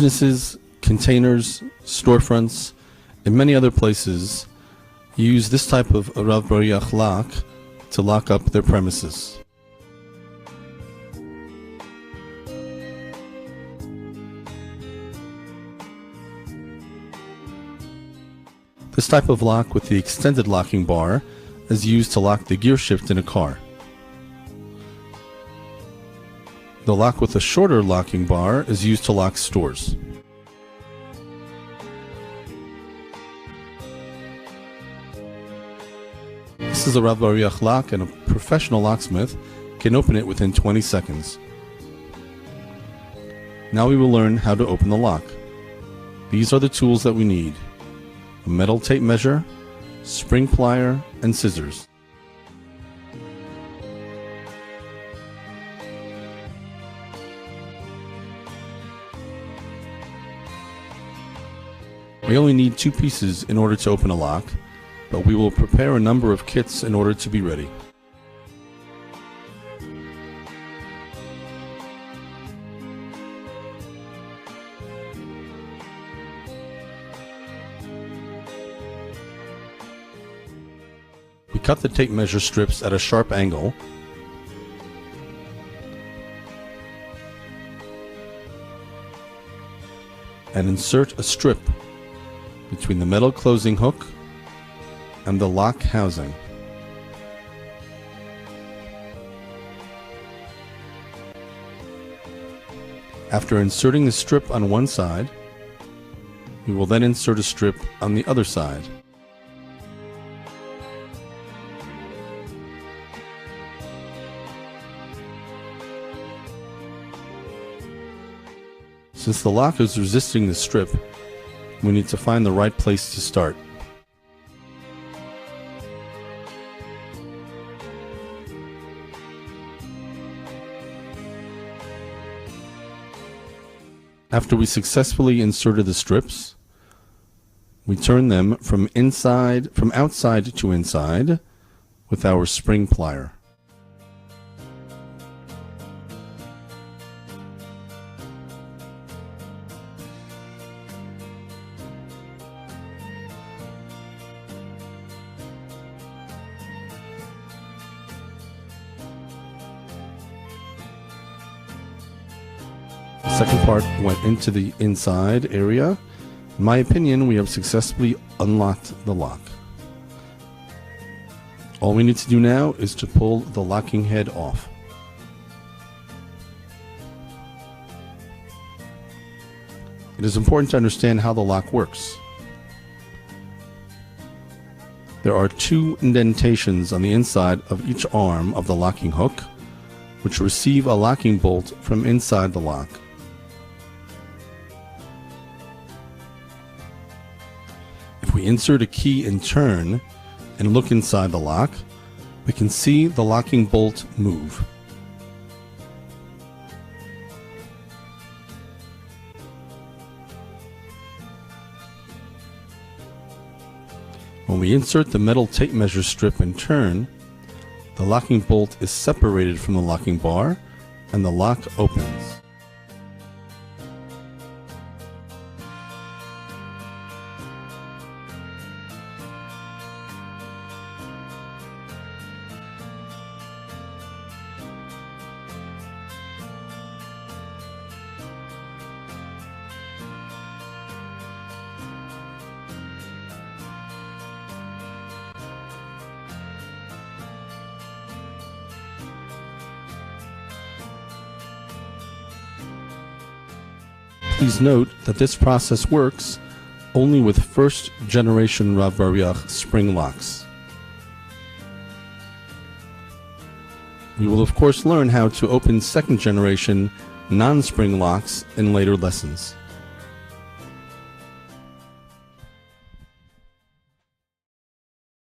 Businesses, containers, storefronts, and many other places use this type of Rav Bariach lock to lock up their premises. This type of lock with the extended locking bar is used to lock the gear shift in a car. The lock with a shorter locking bar is used to lock stores. This is a Rav Bariach lock, and a professional locksmith can open it within 20 seconds. Now we will learn how to open the lock. These are the tools that we need: a metal tape measure, spring plier, and scissors. We only need 2 pieces in order to open a lock, but we will prepare a number of kits in order to be ready. We cut the tape measure strips at a sharp angle and insert a strip between the metal closing hook and the lock housing. After inserting the strip on one side, we will then insert a strip on the other side. Since the lock is resisting the strip, we need to find the right place to start. After we successfully inserted the strips, we turn them from outside to inside with our spring plier. The second part went into the inside area. In my opinion, we have successfully unlocked the lock. All we need to do now is to pull the locking head off. It is important to understand how the lock works. There are 2 indentations on the inside of each arm of the locking hook, which receive a locking bolt from inside the lock. If we insert a key and turn and look inside the lock, we can see the locking bolt move. When we insert the metal tape measure strip and turn, the locking bolt is separated from the locking bar and the lock opens. Please note that this process works only with first generation Rav Bariach spring locks. We will of course learn how to open second generation non-spring locks in later lessons.